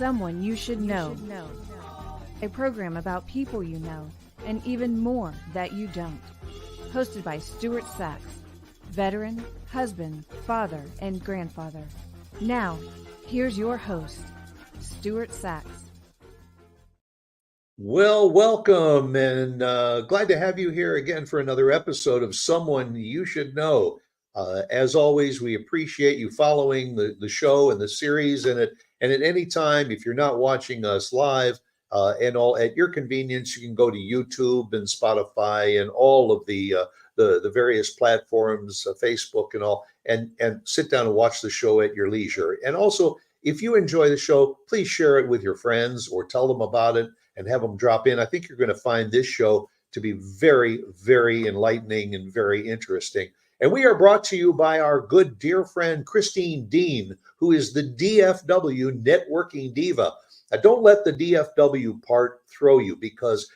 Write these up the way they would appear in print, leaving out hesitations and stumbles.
Someone You Should Know. A program about people you know and even more that you don't. Hosted by Stuart Sax, veteran, husband, father, and grandfather. Now, here's your host, Stuart Sax. Well, welcome, and glad to have you here again for another episode of Someone You Should Know. As always, we appreciate you following the show and the series, and at any time, if you're not watching us live and all at your convenience, you can go to YouTube and Spotify and all of the various platforms, Facebook and all, and sit down and watch the show at your leisure. And also, if you enjoy the show, please share it with your friends or tell them about it and have them drop in. I think you're going to find this show to be very, very enlightening and very interesting. And we are brought to you by our good dear friend, Christine Dean, who is the DFW Networking Diva. Now, don't let the DFW part throw you, because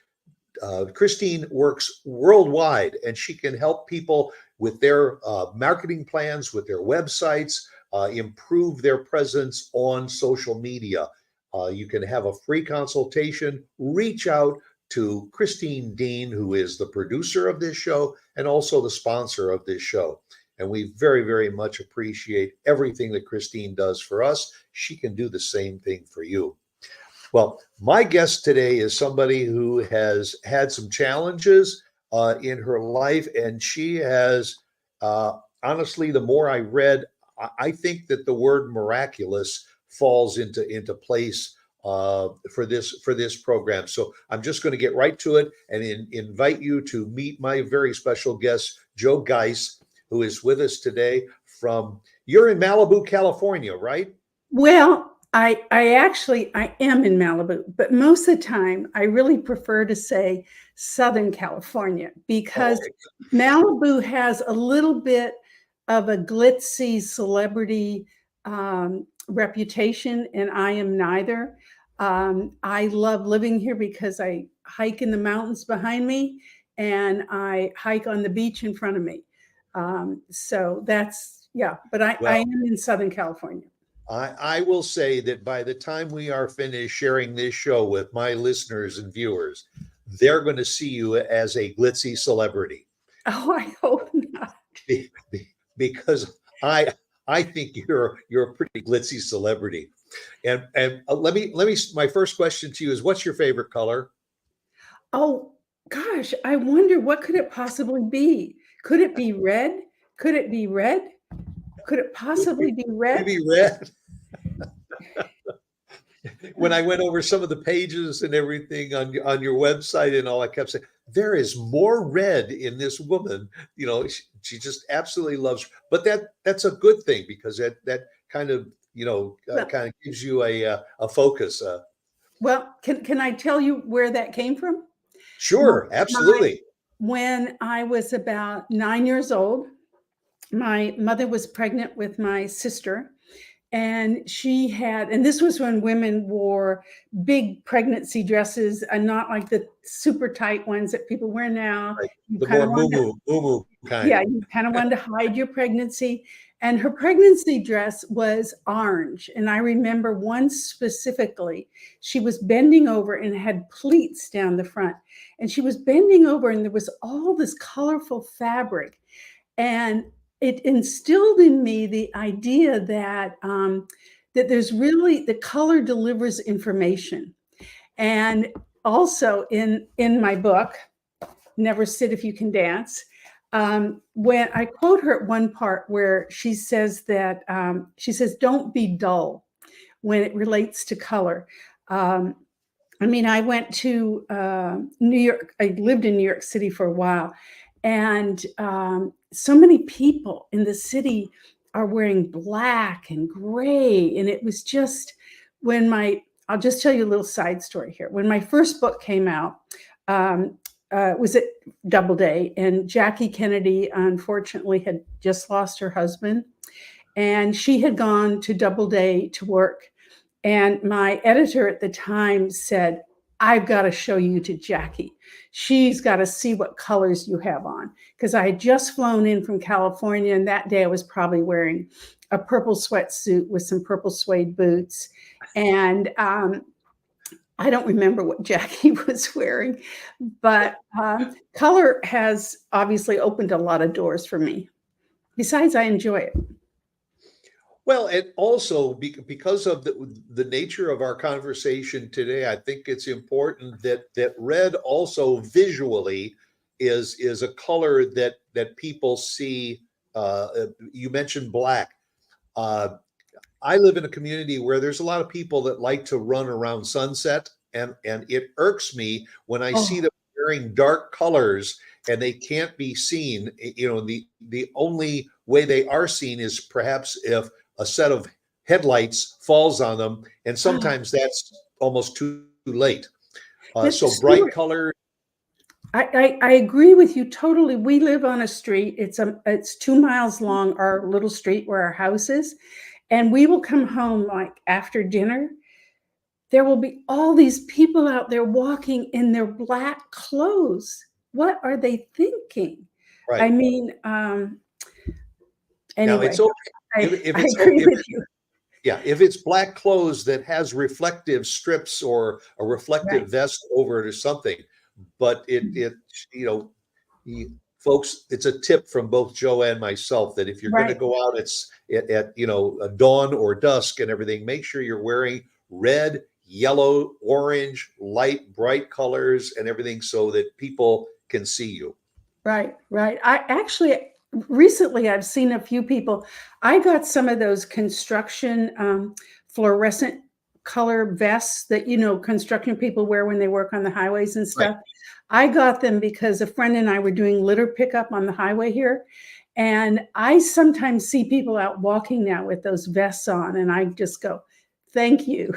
Christine works worldwide and she can help people with their marketing plans, with their websites, improve their presence on social media. You can have a free consultation. Reach out to Christine Dean, who is the producer of this show and also the sponsor of this show. And we very, very much appreciate everything that Christine does for us. She can do the same thing for you. Well, my guest today is somebody who has had some challenges in her life, and she has, honestly, the more I read, I think that the word miraculous falls into place for this program. So I'm just going to get right to it and invite you to meet my very special guest, Jo Giese, who is with us today you're in Malibu, California, right? Well, I am in Malibu, but most of the time I really prefer to say Southern California, because Malibu has a little bit of a glitzy celebrity reputation, and I am neither. I love living here because I hike in the mountains behind me and I hike on the beach in front of me. So that's, yeah, but I am in Southern California. I will say that by the time we are finished sharing this show with my listeners and viewers, they're going to see you as a glitzy celebrity. Oh, I hope not. Because I think you're a pretty glitzy celebrity. And let me my first question to you is, what's your favorite color? Oh gosh, I wonder, what could it possibly be? Could it be red? Could it be red? Could it possibly be red? Maybe red. When I went over some of the pages and everything on your website and all, I kept saying, there is more red in this woman. You know, she just absolutely loves. But that's a good thing, because that kind of, kind of gives you a focus. Well, can I tell you where that came from? Sure, absolutely. When I was about 9 years old, my mother was pregnant with my sister, and and this was when women wore big pregnancy dresses, and not like the super tight ones that people wear now. Right. The more moo-moo kind. Yeah, you kind of wanted to hide your pregnancy. And her pregnancy dress was orange. And I remember one specifically, she was bending over and had pleats down the front. And she was bending over, and there was all this colorful fabric. And it instilled in me the idea that that there's really, the color delivers information. And also in my book, Never Sit If You Can Dance, when I quote her at one part where she says that, don't be dull when it relates to color. I went to New York. I lived in New York City for a while. And so many people in the city are wearing black and gray. And it was just I'll just tell you a little side story here. When my first book came out, it was at Doubleday, and Jackie Kennedy, unfortunately, had just lost her husband. And she had gone to Doubleday to work. And my editor at the time said, I've got to show you to Jackie. She's got to see what colors you have on. Because I had just flown in from California, and that day I was probably wearing a purple sweatsuit with some purple suede boots. And I don't remember what Jackie was wearing, but color has obviously opened a lot of doors for me. Besides, I enjoy it. Well, and also because of the nature of our conversation today, I think it's important that red also visually is a color that people see. You mentioned black. Uh, I live in a community where there's a lot of people that like to run around sunset, and it irks me when I see Oh, them wearing dark colors and they can't be seen. You know, the only way they are seen is perhaps if a set of headlights falls on them, and oh. sometimes that's almost too late. Mr. So bright Stewart, color, I agree with you totally. We live on a street. It's 2 miles long, our little street where our house is. And we will come home like after dinner. There will be all these people out there walking in their black clothes. What are they thinking? I right? mean, Now it's anyway, okay I agree if with it you. yeah, if it's black clothes that has reflective strips or a Right. reflective vest over it or something, but it you know, folks, it's a tip from both Joe and myself that if you're going to Right. go out, it's at dawn or dusk and everything. Make sure you're wearing red, yellow, orange, light, bright colors and everything so that people can see you. Right, right. I actually recently I've seen a few people. I got some of those construction fluorescent color vests that construction people wear when they work on the highways and Right. stuff. I got them because a friend and I were doing litter pickup on the highway here. And I sometimes see people out walking now with those vests on, and I just go, thank you.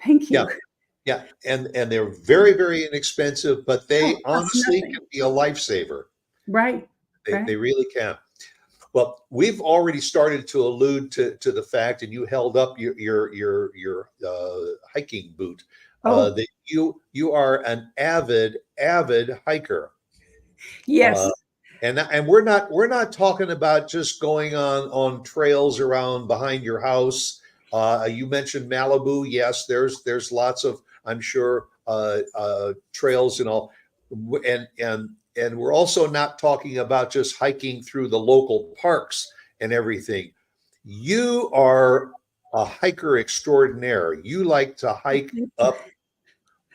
Thank Yeah. you. Yeah. And they're very, very inexpensive, but Oh, they it costs honestly nothing. can be a lifesaver. Right, They right. really can. Well, we've already started to allude to the fact, and you held up your hiking boot, Oh, that you are an avid hiker, uh, yes. and we're not talking about just going on trails around behind your house. You mentioned Malibu. Yes, there's lots of, I'm sure, trails and all, and we're also not talking about just hiking through the local parks and everything. You are a hiker extraordinaire. You like to hike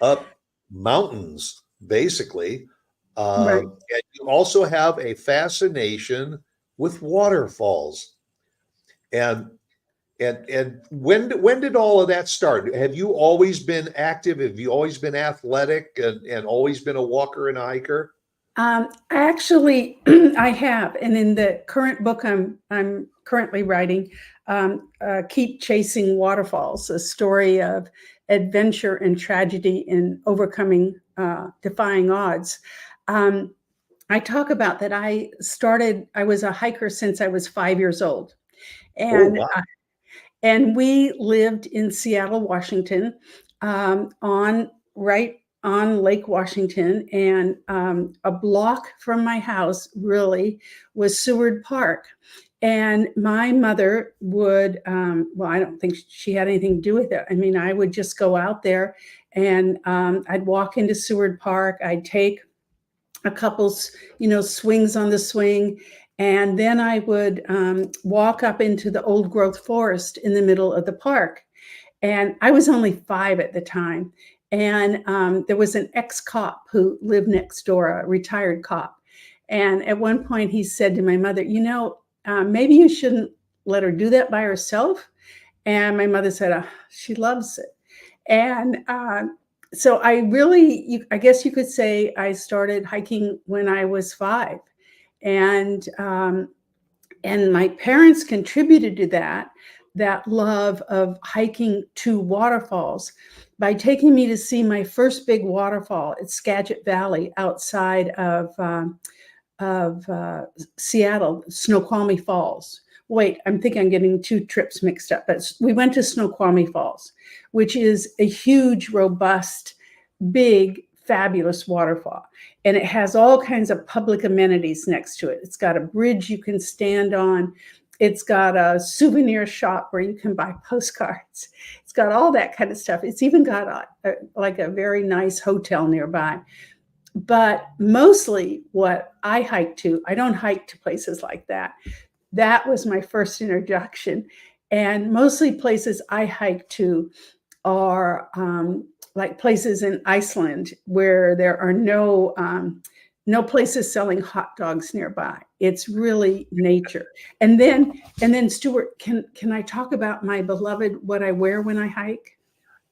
up mountains, basically. Right. And you also have a fascination with waterfalls. And and when did all of that start? Have you always been active? Have you always been athletic and always been a walker and a hiker? Actually, I have, and in the current book I'm currently writing, "Keep Chasing Waterfalls," a story of adventure and tragedy in overcoming, defying odds. Um, I talk about that. I was a hiker since I was 5 years old, Oh, and wow. we lived in Seattle, Washington, on right on Lake Washington, and a block from my house really was Seward Park. And my mother would, well, I don't think she had anything to do with it. I mean, I would just go out there, and I'd walk into Seward Park. I'd take a couple, swings on the swing. And then I would walk up into the old growth forest in the middle of the park. And I was only 5 at the time. And there was an ex-cop who lived next door, a retired cop. And at one point he said to my mother, maybe you shouldn't let her do that by herself. And my mother said, she loves it. And so I guess you could say I started hiking when I was 5. And and my parents contributed to that love of hiking to waterfalls by taking me to see my first big waterfall at Skagit Valley outside of Seattle, Snoqualmie Falls. Wait, I'm thinking I'm getting 2 trips mixed up, but we went to Snoqualmie Falls, which is a huge, robust big, fabulous waterfall. And it has all kinds of public amenities next to it. It's got a bridge you can stand on. It's got a souvenir shop where you can buy postcards. It's got all that kind of stuff. It's even got like a very nice hotel nearby. But mostly what I hike to, I don't hike to places like that. That was my first introduction. And mostly places I hike to are like places in Iceland where there are no places selling hot dogs nearby. It's really nature. And then Stuart, can I talk about my beloved what I wear when I hike?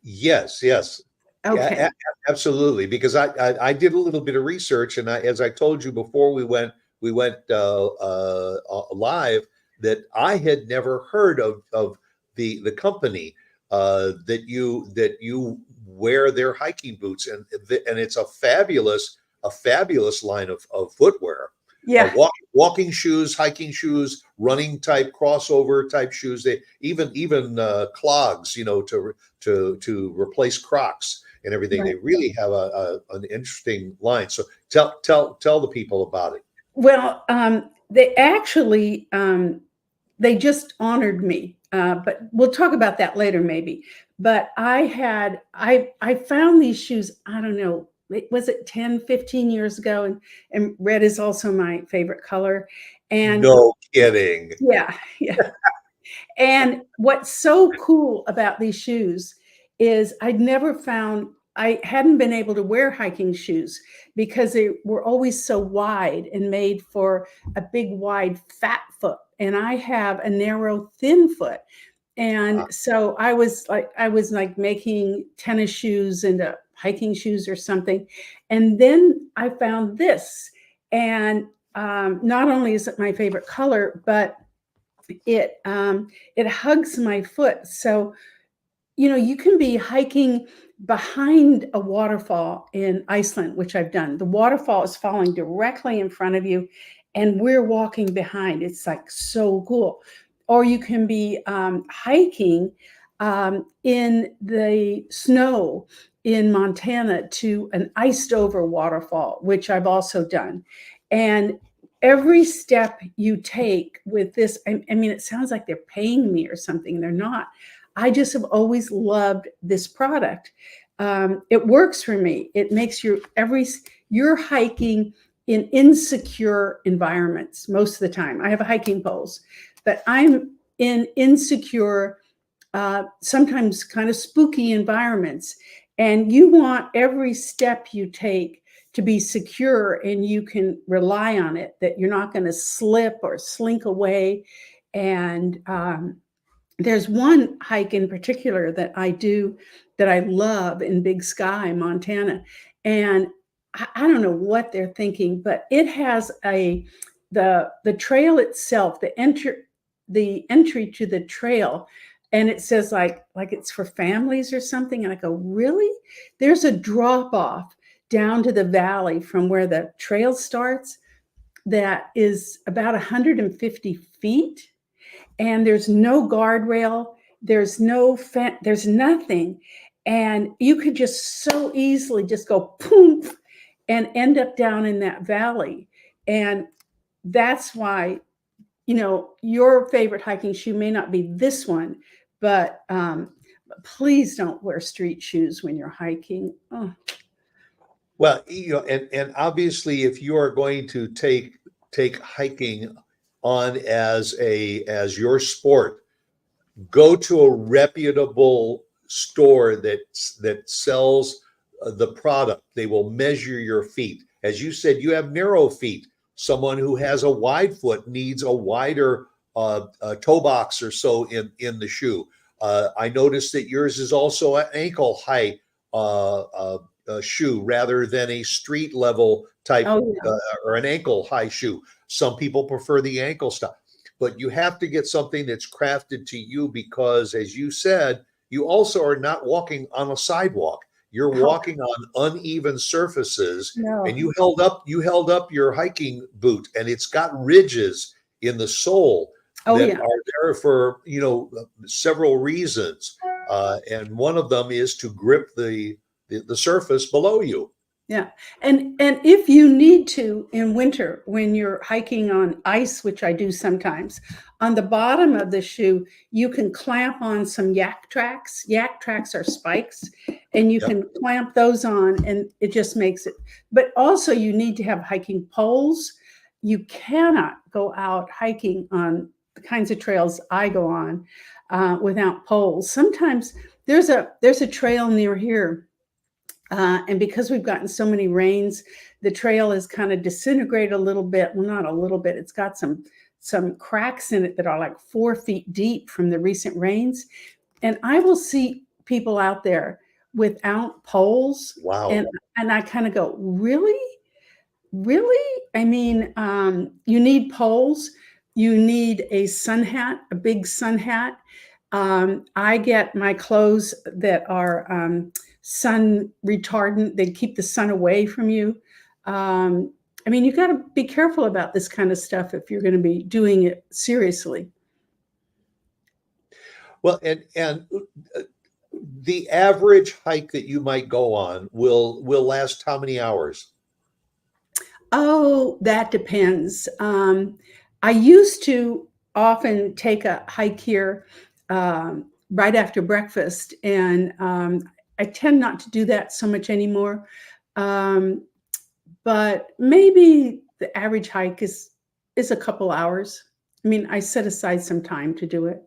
Yes, yes. Okay. Absolutely. Because I did a little bit of research, and as I told you before we went live, that I had never heard of the company that you wear their hiking boots, and it's a fabulous line of footwear. Yeah. Walking shoes, hiking shoes, running type, crossover type shoes. They even clogs, to replace Crocs and everything. Right. They really have an interesting line. So tell the people about it. Well, they actually they just honored me, but we'll talk about that later maybe. But I found these shoes, I don't know, was it 10, 15 years ago? And red is also my favorite color. And No kidding. yeah, yeah. And what's so cool about these shoes is I hadn't been able to wear hiking shoes because they were always so wide and made for a big, wide, fat foot. And I have a narrow, thin foot. And so I was like making tennis shoes into hiking shoes or something. And then I found this. And not only is it my favorite color, but it hugs my foot. So, you can be hiking behind a waterfall in Iceland, which I've done. The waterfall is falling directly in front of you, and we're walking behind. It's like so cool. Or you can be hiking in the snow in Montana to an iced over waterfall, which I've also done. And every step you take with this, I mean, it sounds like they're paying me or something. They're not. I just have always loved this product. It works for me. It makes you're hiking in insecure environments most of the time. I have hiking poles, but I'm in insecure, sometimes kind of spooky environments. And you want every step you take to be secure, and you can rely on it, that you're not going to slip or slink away. And there's one hike in particular that I do that I love in Big Sky, Montana. And I don't know what they're thinking, but it has the trail itself, the entry to the trail, and it says like it's for families or something. And I go, really? There's a drop off down to the valley from where the trail starts that is about 150 feet. And there's no guardrail, there's no fence, there's nothing. And you could just so easily just go poof and end up down in that valley. And that's why, your favorite hiking shoe may not be this one, but please don't wear street shoes when you're hiking. Oh. Well, and obviously, if you are going to take hiking on as your sport, go to a reputable store that sells the product. They will measure your feet. As you said, you have narrow feet. Someone who has a wide foot needs a wider toe box or so in the shoe. I noticed that yours is also an ankle high shoe rather than a street level type or an ankle high shoe. Some people prefer the ankle stuff, but you have to get something that's crafted to you because, as you said, you also are not walking on a sidewalk. You're walking on uneven surfaces, and you held up your hiking boot, and it's got ridges in the sole that are there for several reasons, and one of them is to grip the the surface below you. Yeah. And if you need to in winter, when you're hiking on ice, which I do sometimes, on the bottom of the shoe, you can clamp on some yak tracks. Yak tracks are spikes, and you Yep. can clamp those on, and it just makes it. But also, you need to have hiking poles. You cannot go out hiking on the kinds of trails I go on without poles. Sometimes there's a trail near here. And because we've gotten so many rains, the trail is kind of disintegrated a little bit. Well, not a little bit. It's got some cracks in it that are like 4 feet deep from the recent rains. And I will see people out there without poles. Wow. And I kind of go, really? Really? I mean, you need poles. You need a sun hat, a big sun hat. I get my clothes that are sun retardant. They keep the sun away from you. I mean, you got to be careful about this kind of stuff if you're going to be doing it seriously. Well, and the average hike that you might go on will last how many hours? Oh, that depends. I used to often take a hike here right after breakfast, and I tend not to do that so much anymore. But maybe the average hike is a couple hours. I mean, I set aside some time to do it.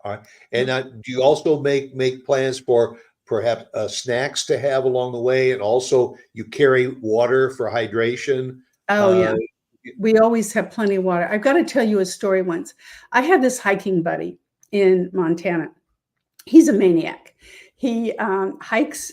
All right. And do you also make plans for perhaps snacks to have along the way, and also you carry water for hydration? Oh, yeah. We always have plenty of water. I've got to tell you a story once. I had this hiking buddy in Montana. He's a maniac. He hikes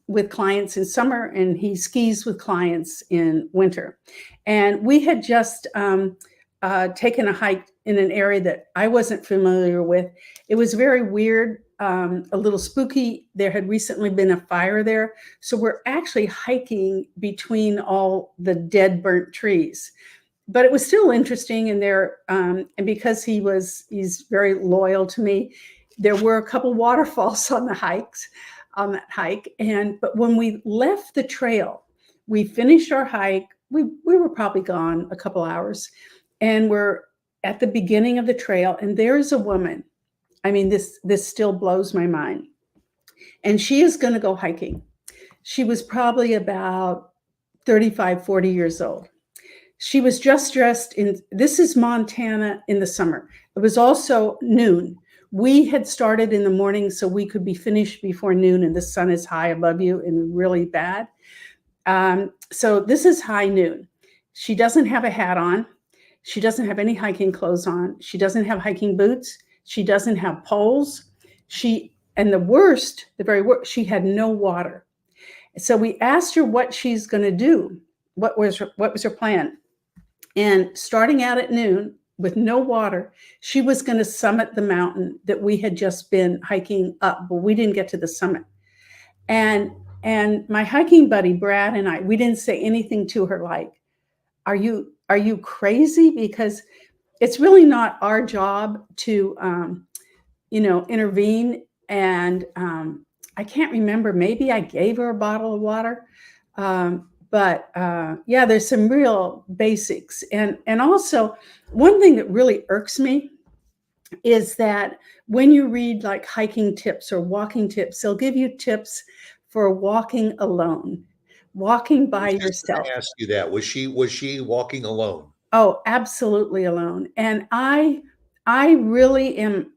with clients in summer, and he skis with clients in winter. And we had just taken a hike in an area that I wasn't familiar with. It was very weird, a little spooky. There had recently been a fire there. So we're actually hiking between all the dead, burnt trees. But it was still interesting. And and because he's very loyal to me, there were a couple waterfalls on that hike. But when we left the trail, we finished our hike. We were probably gone a couple hours, and we're at the beginning of the trail. And there's a woman. I mean, this still blows my mind. And she is going to go hiking. She was probably about 35, 40 years old. She was just dressed this is Montana in the summer. It was also noon. We had started in the morning so we could be finished before noon, and the sun is high above you and really bad. So this is high noon. She doesn't have a hat on. She doesn't have any hiking clothes on. She doesn't have hiking boots. She doesn't have poles. And the very worst, she had no water. So we asked her what she's going to do. What was her plan? And starting out at noon with no water, she was going to summit the mountain that we had just been hiking up, but we didn't get to the summit. And my hiking buddy, Brad, and I, we didn't say anything to her like, are you crazy? Because it's really not our job to, intervene. And I can't remember, maybe I gave her a bottle of water. But there's some real basics. And also, one thing that really irks me is that when you read like hiking tips or walking tips, they'll give you tips for walking alone, walking by yourself. I asked you that. Was she walking alone? Oh, absolutely alone. And I really am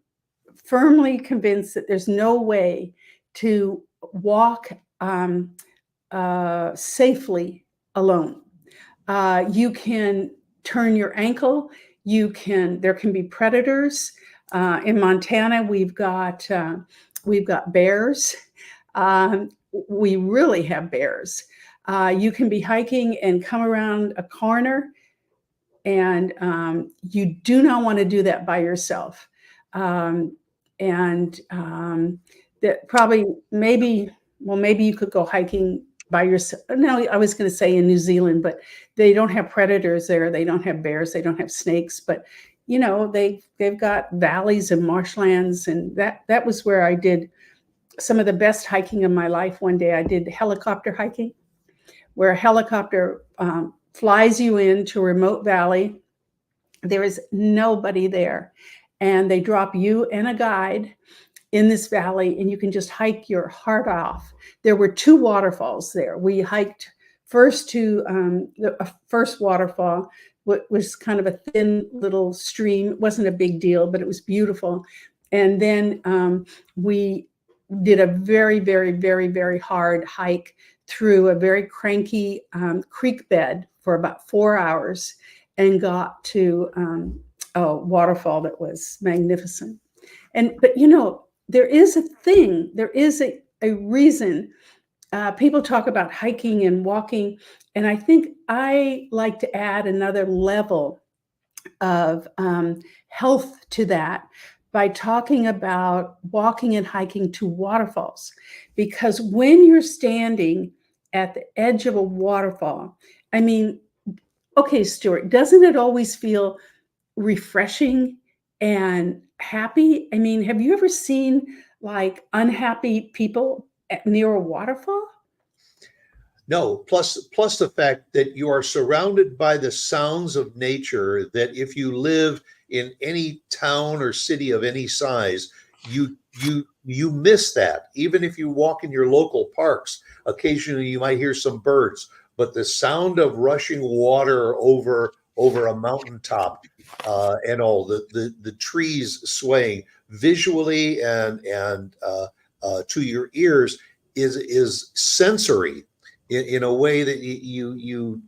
firmly convinced that there's no way to walk safely alone. You can turn your ankle. There can be predators. In Montana, we've got bears. We really have bears. You can be hiking and come around a corner, and you do not want to do that by yourself. That probably maybe you could go hiking by yourself. No, I was going to say in New Zealand, but they don't have predators there. They don't have bears. They don't have snakes. But they've got valleys and marshlands, and that was where I did some of the best hiking of my life. One day I did helicopter hiking, where a helicopter flies you into a remote valley. There is nobody there, and they drop you and a guide in this valley, and you can just hike your heart off. There were 2 waterfalls there. We hiked first to the first waterfall, what was kind of a thin little stream. It wasn't a big deal, but it was beautiful. And then we did a very, very, very, very hard hike through a very cranky creek bed for about 4 hours, and got to a waterfall that was magnificent. But you know, there is a thing, there is a reason. People talk about hiking and walking, and I think I like to add another level of health to that by talking about walking and hiking to waterfalls. Because when you're standing at the edge of a waterfall, I mean, okay, Stuart, doesn't it always feel refreshing and happy? I mean, have you ever seen like unhappy people near a waterfall? No, plus the fact that you are surrounded by the sounds of nature, that if you live in any town or city of any size, you miss that. Even if you walk in your local parks, occasionally you might hear some birds, but the sound of rushing water over a mountaintop, and all the trees swaying visually and to your ears is sensory in a way that you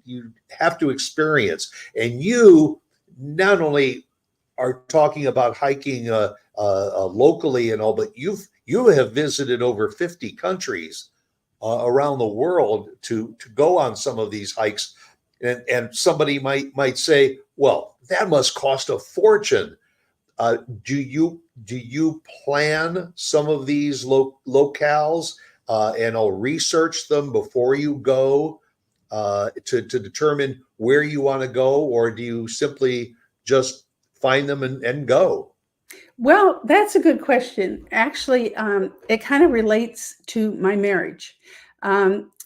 have to experience. And you not only are talking about hiking locally and all, but you have visited over 50 countries around the world to go on some of these hikes. And somebody might say, well, that must cost a fortune. Do you plan some of these locales, and I'll research them before you go to determine where you want to go, or do you simply just find them and go? Well, that's a good question. Actually, it kind of relates to my marriage.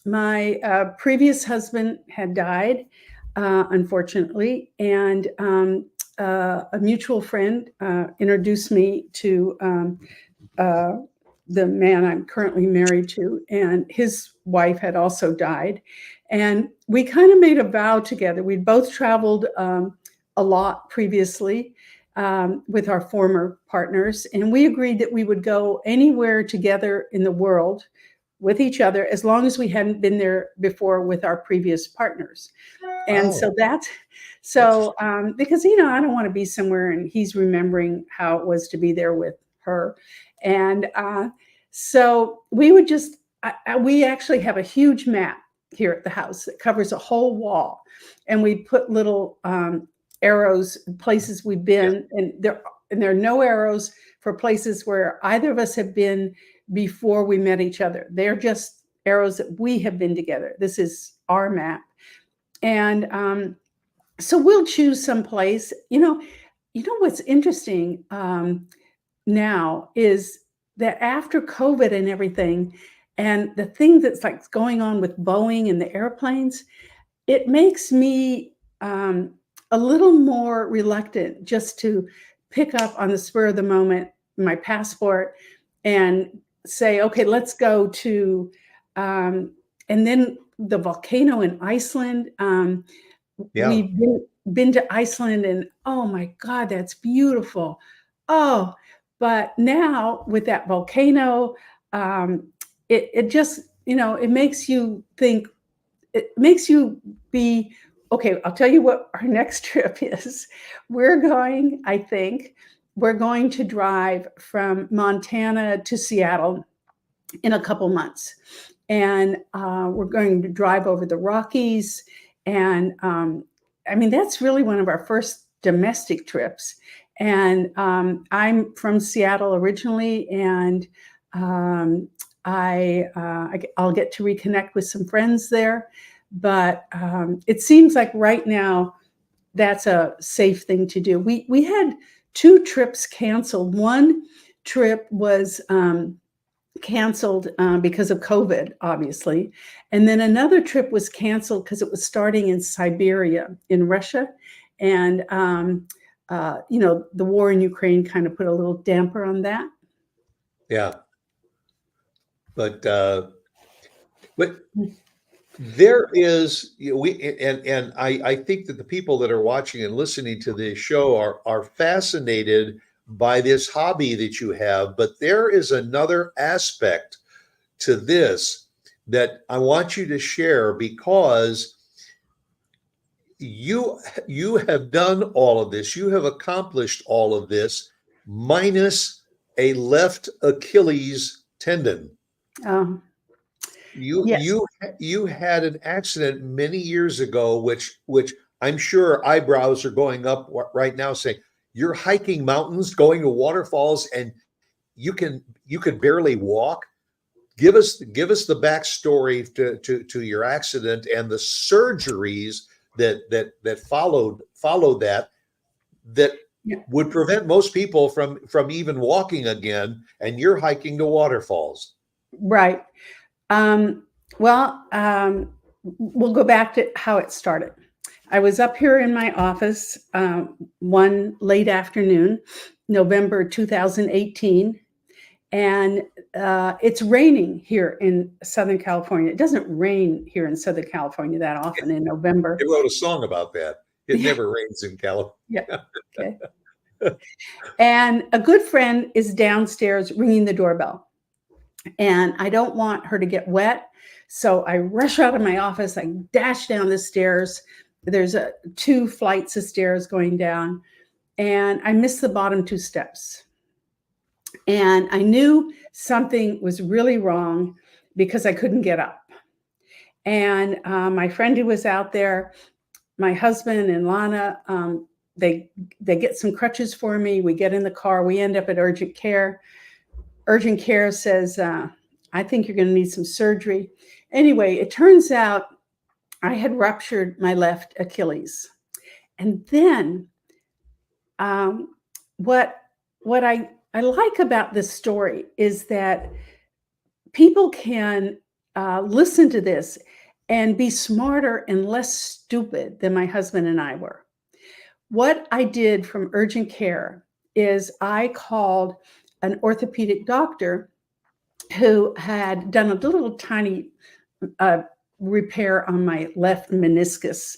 My previous husband had died, unfortunately, and a mutual friend introduced me to the man I'm currently married to, and his wife had also died. And we kind of made a vow together. We'd both traveled a lot previously with our former partners, and we agreed that we would go anywhere together in the world with each other as long as we hadn't been there before with our previous partners. And Oh, because, you know, I don't want to be somewhere and he's remembering how it was to be there with her. And so we would just, we actually have a huge map here at the house that covers a whole wall. And we put little arrows, places we've been, and there are no arrows for places where either of us have been before we met each other. They're just arrows that we have been together. This is our map. And so we'll choose some place. You know what's interesting now is that after COVID and everything, and the thing that's like going on with Boeing and the airplanes, it makes me a little more reluctant just to pick up on the spur of the moment my passport and say, okay, let's go to, and then the volcano in Iceland. yeah. We've been to Iceland, and oh my God, that's beautiful. Oh, but now with that volcano, it just, it makes you think, it makes you be, okay, I'll tell you what our next trip is. I think, we're going to drive from Montana to Seattle in a couple months. And we're going to drive over the Rockies. And I mean, that's really one of our first domestic trips. And I'm from Seattle originally, and I'll get to reconnect with some friends there. But it seems like right now that's a safe thing to do. We had 2 trips canceled. One trip was canceled because of COVID, obviously. And then another trip was canceled because it was starting in Siberia, in Russia. And, the war in Ukraine kind of put a little damper on that. Yeah. But there is, and I think that the people that are watching and listening to this show are fascinated by this hobby that you have. But there is another aspect to this that I want you to share, because you have done all of this, you have accomplished all of this minus a left Achilles tendon. Um, You yes. you had an accident many years ago, which I'm sure eyebrows are going up right now, saying you're hiking mountains, going to waterfalls, and you could barely walk. Give us the backstory to your accident and the surgeries that followed that Yeah. would prevent most people from even walking again, and you're hiking to waterfalls. Right. Um, well, we'll go back to how it started. I was up here in my office one late afternoon, November 2018, and it's raining here in Southern California. It doesn't rain here in Southern California that often in November. They wrote a song about that. It never rains in California. Yeah. Okay. And a good friend is downstairs ringing the doorbell. And I don't want her to get wet. So I rush out of my office. I dash down the stairs. There's 2 flights of stairs going down. And I missed the bottom 2 steps. And I knew something was really wrong because I couldn't get up. And my friend who was out there, my husband and Lana, they get some crutches for me. We get in the car. We end up at urgent care. Urgent care says, I think you're going to need some surgery. Anyway, it turns out I had ruptured my left Achilles. And then what I like about this story is that people can listen to this and be smarter and less stupid than my husband and I were. What I did from urgent care is I called an orthopedic doctor who had done a little tiny repair on my left meniscus.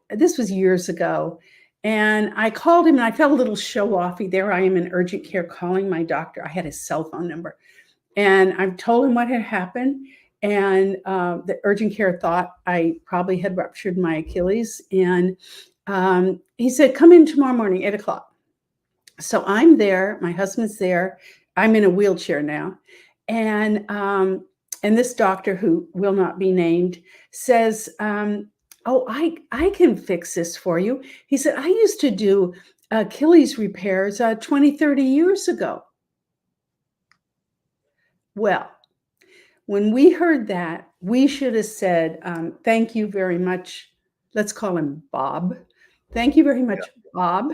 This was years ago. And I called him and I felt a little show-offy. There I am in urgent care calling my doctor. I had his cell phone number. And I told him what had happened. And the urgent care thought I probably had ruptured my Achilles. And he said, come in tomorrow morning, 8 o'clock. So I'm there. My husband's there. I'm in a wheelchair now. And this doctor, who will not be named, says, oh, I can fix this for you. He said, I used to do Achilles repairs 20, 30 years ago. Well, when we heard that, we should have said, thank you very much. Let's call him Bob. Thank you very much, Bob.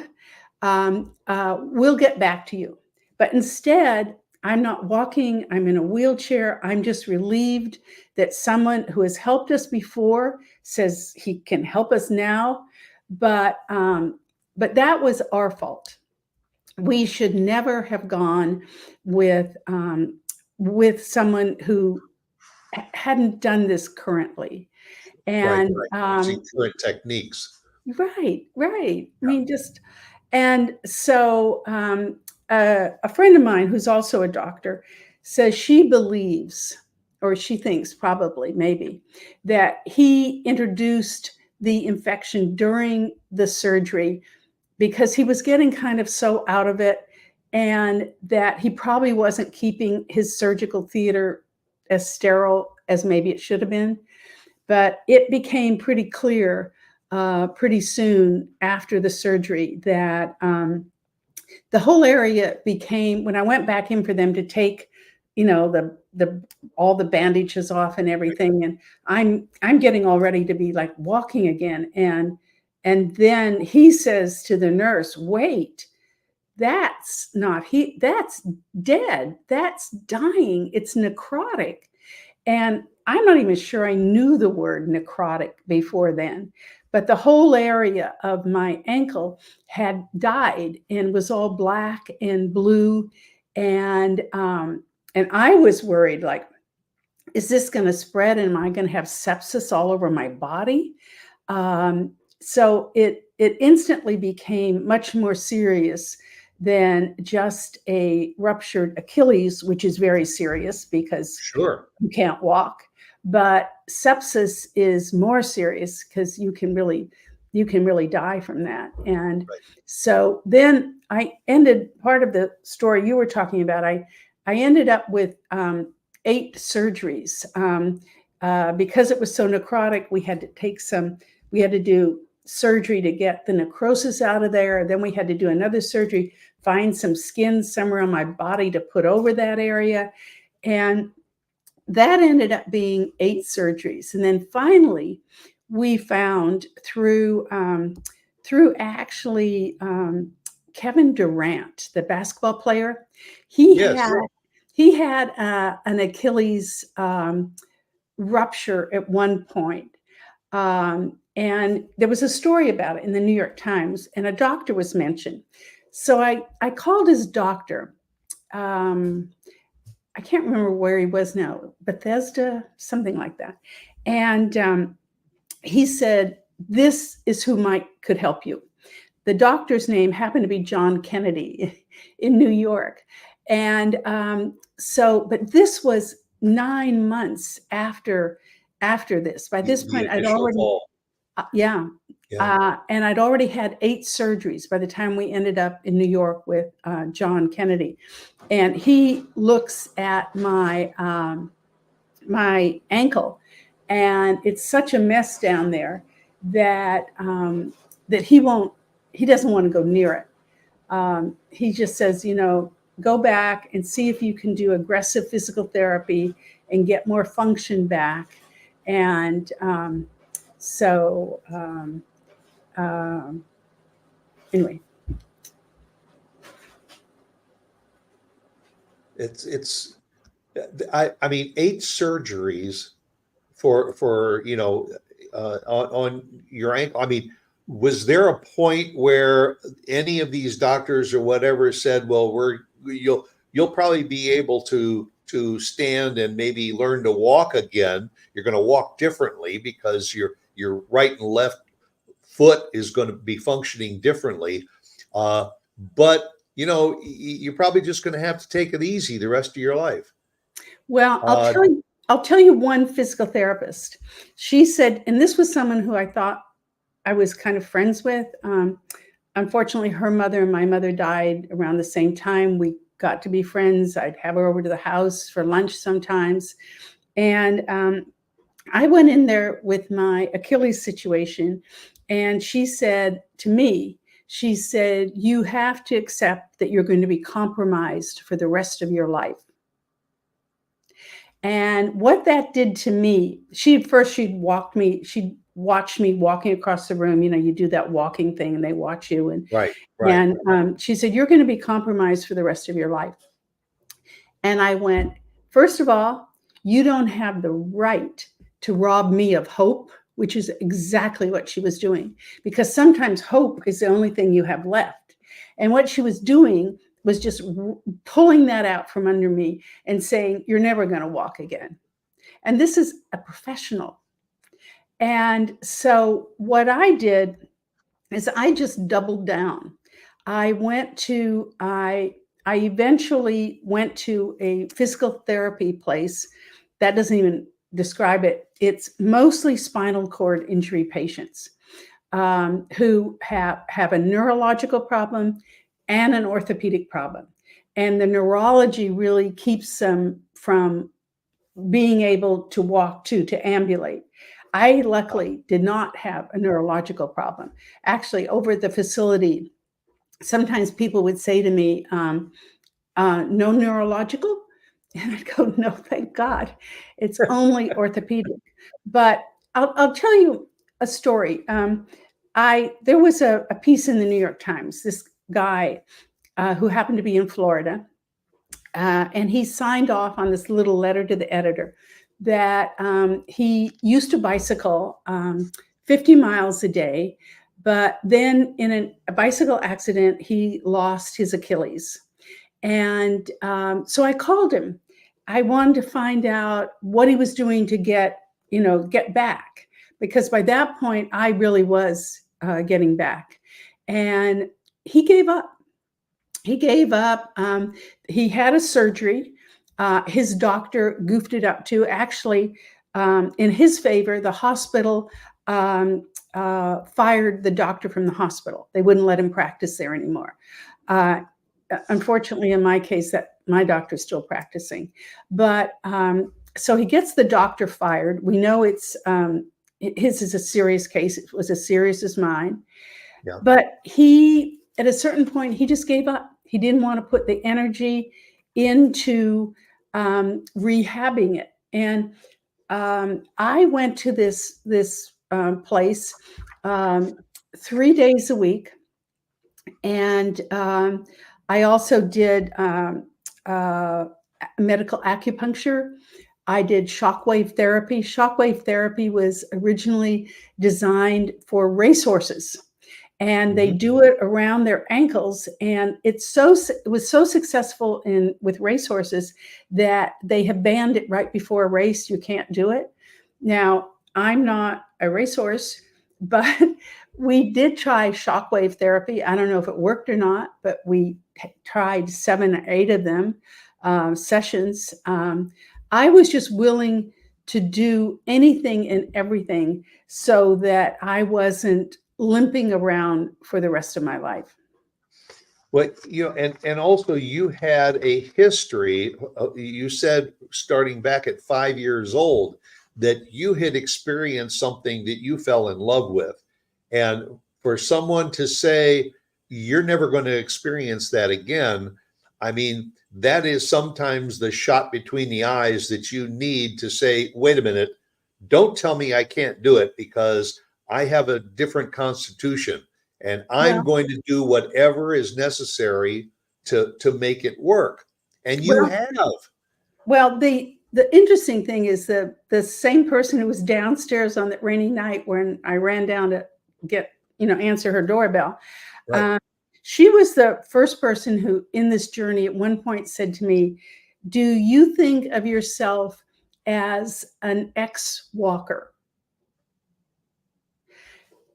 We'll get back to you. But instead, I'm not walking. I'm in a wheelchair. I'm just relieved that someone who has helped us before says he can help us now. But that was our fault. We should never have gone with someone who hadn't done this currently. And right. Current techniques. Right. I mean, and so a friend of mine who's also a doctor says she believes, or she thinks probably, maybe, that he introduced the infection during the surgery because he was getting kind of so out of it, and that he probably wasn't keeping his surgical theater as sterile as maybe it should have been. But it became pretty clear pretty soon after the surgery that the whole area became, when I went back in for them to take, all the bandages off and everything, and I'm getting all ready to be like walking again, and then he says to the nurse, wait, that's not that's dead. That's dying. It's necrotic. And I'm not even sure I knew the word necrotic before then, but the whole area of my ankle had died and was all black and blue. And I was worried, like, is this going to spread? And am I going to have sepsis all over my body? So it instantly became much more serious than just a ruptured Achilles, which is very serious because Sure. you can't walk. But sepsis is more serious because you can really die from that. And Right. so then I ended part of the story you were talking about. I ended up with 8 surgeries because it was so necrotic. We had to do surgery to get the necrosis out of there. Then we had to do another surgery, find some skin somewhere on my body to put over that area. And that ended up being 8 surgeries. And then finally, we found through actually Kevin Durant, the basketball player, he had an Achilles rupture at one point. And there was a story about it in the New York Times, and a doctor was mentioned. So I called his doctor. I can't remember where he was now, Bethesda, something like that. And he said, this is who could help you. The doctor's name happened to be John Kennedy in New York. And but this was 9 months after this. By this point, I'd already, and I'd already had 8 surgeries by the time we ended up in New York with John Kennedy. And he looks at my my ankle, and it's such a mess down there that that he doesn't want to go near it. He just says, go back and see if you can do aggressive physical therapy and get more function back. And anyway. I mean, 8 surgeries for on your ankle. I mean, was there a point where any of these doctors or whatever said, well, you'll probably be able to stand and maybe learn to walk again. You're going to walk differently because your right and left foot is going to be functioning differently. But you're probably just going to have to take it easy the rest of your life. Well, I'll tell you one physical therapist. She said, and this was someone who I thought I was kind of friends with. Unfortunately, her mother and my mother died around the same time. We got to be friends. I'd have her over to the house for lunch sometimes. And I went in there with my Achilles situation, and she said to me, she said, you have to accept that you're going to be compromised for the rest of your life. And what that did to me, she'd watch me walking across the room. You do that walking thing and they watch you. And, right. And she said, you're going to be compromised for the rest of your life. And I went, first of all, you don't have the right to rob me of hope, which is exactly what she was doing, because sometimes hope is the only thing you have left. And what she was doing was just pulling that out from under me and saying, you're never going to walk again. And this is a professional. And so what I did is I just doubled down. I eventually went to a physical therapy place that doesn't even describe it. It's mostly spinal cord injury patients who have a neurological problem and an orthopedic problem. And the neurology really keeps them from being able to walk to ambulate. I luckily did not have a neurological problem. Actually, over at the facility, sometimes people would say to me, no neurological? And I'd go, no, thank God. It's only orthopedic. But I'll tell you a story. There was a piece in the New York Times. This guy who happened to be in Florida. And he signed off on this little letter to the editor that he used to bicycle 50 miles a day, but then in a bicycle accident, he lost his Achilles. And so I called him. I wanted to find out what he was doing to get back, because by that point I really was getting back. And he gave up. He gave up. He had a surgery. His doctor goofed it up too. Actually, in his favor, the hospital fired the doctor from the hospital. They wouldn't let him practice there anymore. Unfortunately, in my case, that my doctor's still practicing. But so he gets the doctor fired. We know his is a serious case. It was as serious as mine. Yeah. But at a certain point, he just gave up. He didn't want to put the energy into rehabbing it. And I went to this place 3 days a week. And I also did medical acupuncture. I did shockwave therapy. Shockwave therapy was originally designed for racehorses, and they do it around their ankles. And it was so successful with racehorses that they have banned it right before a race. You can't do it. Now, I'm not a racehorse, but we did try shockwave therapy. I don't know if it worked or not, but we tried 7 or 8 of them sessions. I was just willing to do anything and everything so that I wasn't limping around for the rest of my life. Well, and also you had a history. You said starting back at 5 years old that you had experienced something that you fell in love with. And for someone to say, you're never going to experience that again, I mean, that is sometimes the shot between the eyes that you need to say, wait a minute, don't tell me I can't do it, because I have a different constitution and I'm going to do whatever is necessary to make it work. And you have. Well, the interesting thing is the same person who was downstairs on that rainy night when I ran down to answer her doorbell. Right. She was the first person who in this journey at one point said to me, do you think of yourself as an ex-walker,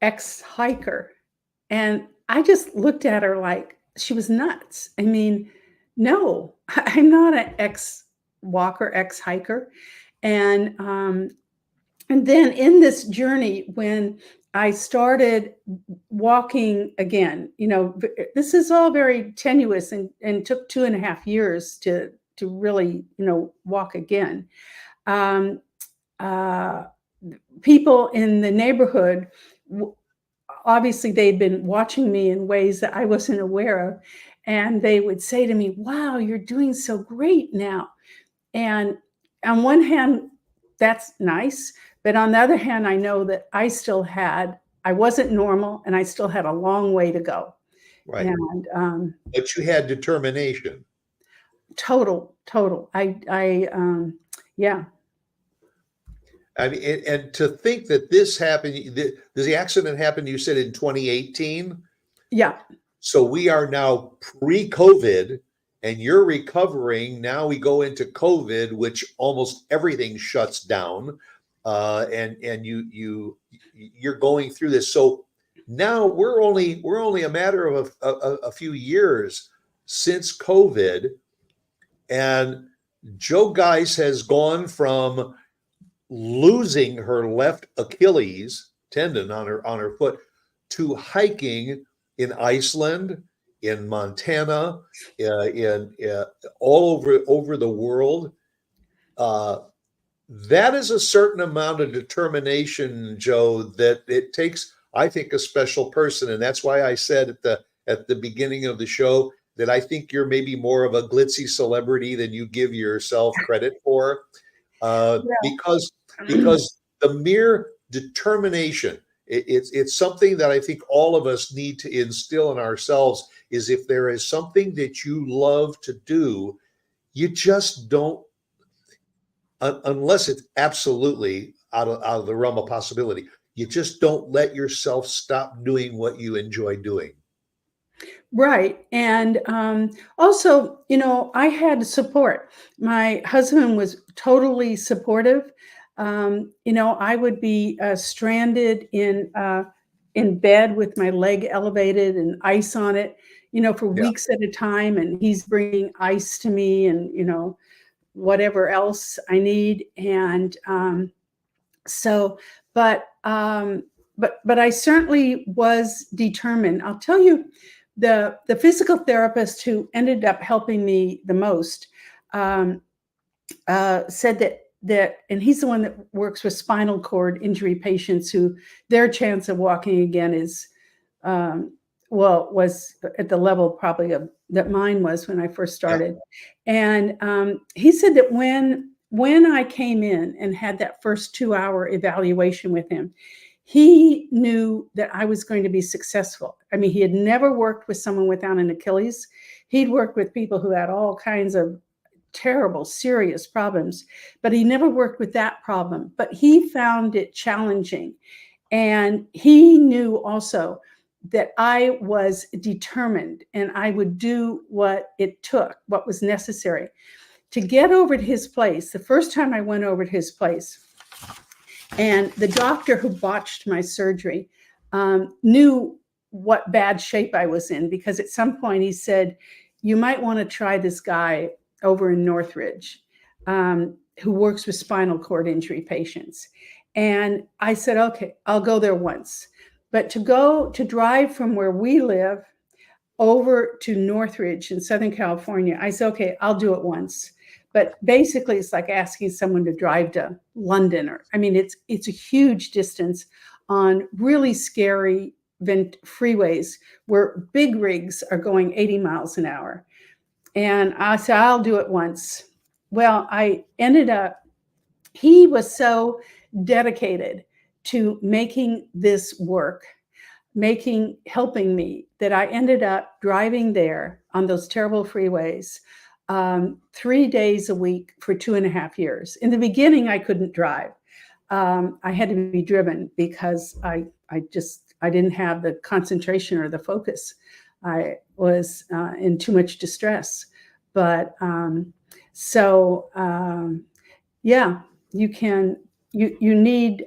ex-hiker? And I just looked at her like she was nuts. I mean, no, I'm not an ex-walker, ex-hiker. And then in this journey, when I started walking again, this is all very tenuous and took 2.5 years to really, walk again. People in the neighborhood, obviously they'd been watching me in ways that I wasn't aware of. And they would say to me, wow, you're doing so great now. And on one hand, that's nice. But on the other hand, I know that I wasn't normal and I still had a long way to go. Right. And, but you had determination. Total. Yeah. I mean, and to think that this happened, the accident happened, you said in 2018. Yeah. So we are now pre-COVID and you're recovering. Now we go into COVID, which almost everything shuts down. And you're going through this. So now we're only a matter of a few years since COVID, and Jo Giese has gone from losing her left Achilles tendon on her foot to hiking in Iceland, in Montana, in all over the world. That is a certain amount of determination, Jo, that it takes, I think, a special person. And that's why I said at the beginning of the show that I think you're maybe more of a glitzy celebrity than you give yourself credit for. Because the mere determination, It's something that I think all of us need to instill in ourselves, is if there is something that you love to do, you just don't, unless it's absolutely out of the realm of possibility, you just don't let yourself stop doing what you enjoy doing. Right. And also, I had support. My husband was totally supportive. I would be stranded in bed with my leg elevated and ice on it, for Yeah. weeks at a time. And he's bringing ice to me and, whatever else I need. And so, but I certainly was determined. I'll tell you, the physical therapist who ended up helping me the most said that, and he's the one that works with spinal cord injury patients who their chance of walking again is, was at the level probably that mine was when I first started. Yeah. And he said that when I came in and had that first 2-hour evaluation with him, he knew that I was going to be successful. I mean, he had never worked with someone without an Achilles. He'd worked with people who had all kinds of terrible, serious problems, but he never worked with that problem. But he found it challenging. And he knew also that I was determined and I would do what it took, what was necessary to get over to his place. The first time I went over to his place, and the doctor who botched my surgery knew what bad shape I was in, because at some point he said, you might want to try this guy over in Northridge who works with spinal cord injury patients. And I said, okay, I'll go there once. But to drive from where we live over to Northridge in Southern California, I said, okay, I'll do it once. But basically, it's like asking someone to drive to London, it's a huge distance on really scary freeways where big rigs are going 80 miles an hour. And I said, I'll do it once. Well, he was so dedicated to making this work, helping me, that I ended up driving there on those terrible freeways 3 days a week for 2.5 years. In the beginning, I couldn't drive. I had to be driven because I didn't have the concentration or the focus. I was in too much distress. But yeah, you need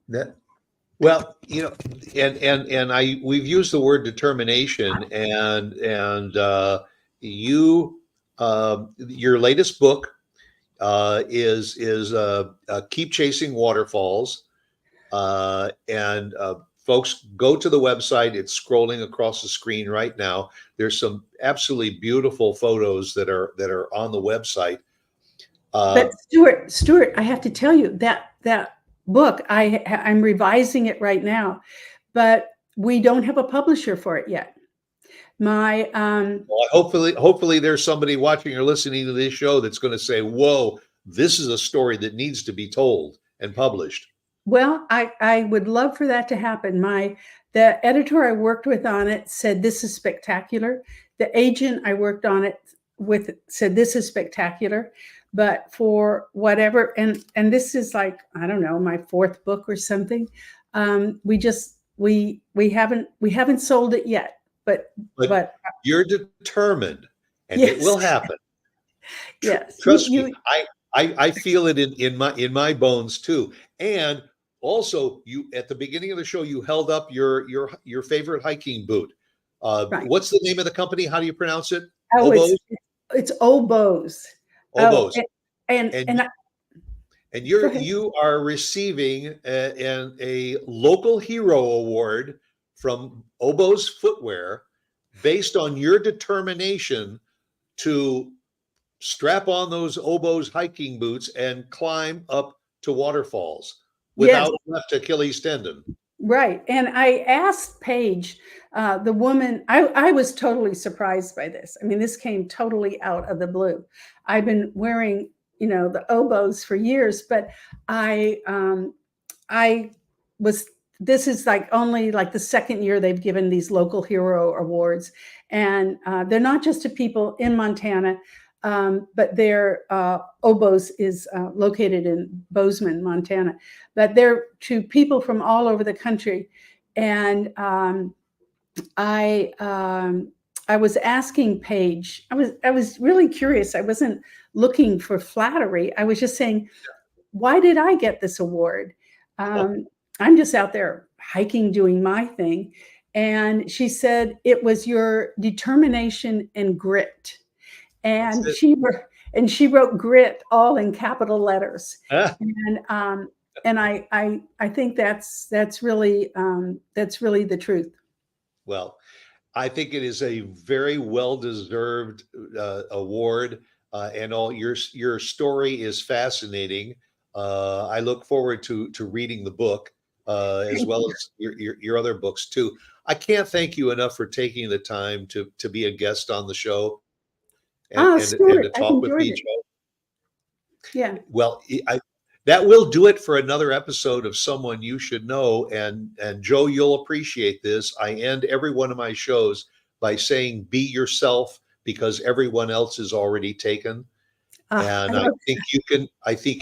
That, well, and we've used the word determination, and your latest book is Keep Chasing Waterfalls, and folks, go to the website. It's scrolling across the screen right now. There's some absolutely beautiful photos that are on the website. But Stuart, I have to tell you that book, I'm revising it right now, but we don't have a publisher for it yet. Well, hopefully there's somebody watching or listening to this show that's going to say, whoa, this is a story that needs to be told and published. Well, I would love for that to happen. The editor I worked with on it said, this is spectacular. The agent I worked on it with said, this is spectacular. But for whatever, and this is like, I don't know, my 4th book or something. We haven't sold it yet, but you're determined, and yes. It will happen. Yes. Trust me. I feel it in my bones too. And also, you, at the beginning of the show, you held up your favorite hiking boot. Right. What's the name of the company? How do you pronounce it? Oh, it's Oboes. Oboes. And you are receiving a local hero award from Oboes Footwear based on your determination to strap on those Oboes hiking boots and climb up to waterfalls without left Achilles tendon. Right. And I asked Paige, the woman, I was totally surprised by this. I mean, this came totally out of the blue. I've been wearing the oboes for years, but I was, this is like only like the second year they've given these local hero awards. And they're not just to people in Montana, but their oboes is located in Bozeman, Montana, but they're to people from all over the country. And I was asking Paige, I was really curious. I wasn't looking for flattery. I was just saying, why did I get this award? I'm just out there hiking, doing my thing. And she said, it was your determination and grit. And she wrote grit all in capital letters. And I think that's really the truth. Well, I think it is a very well-deserved award, and all your story is fascinating. I look forward to reading the book, as well as your other books too. I can't thank you enough for taking the time to be a guest on the show and Stuart, to I've talk with me, enjoyed it. Joe. Yeah. Well, that will do it for another episode of Someone You Should Know. And Joe, you'll appreciate this. I end every one of my shows by saying, be yourself, because everyone else is already taken. And I think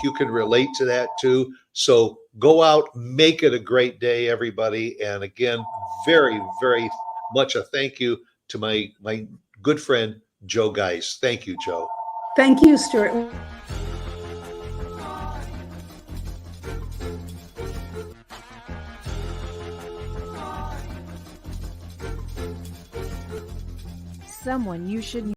you can relate to that too. So go out, make it a great day, everybody. And again, very, very much a thank you to my good friend, Jo Giese. Thank you, Joe. Thank you, Stuart. Someone You Should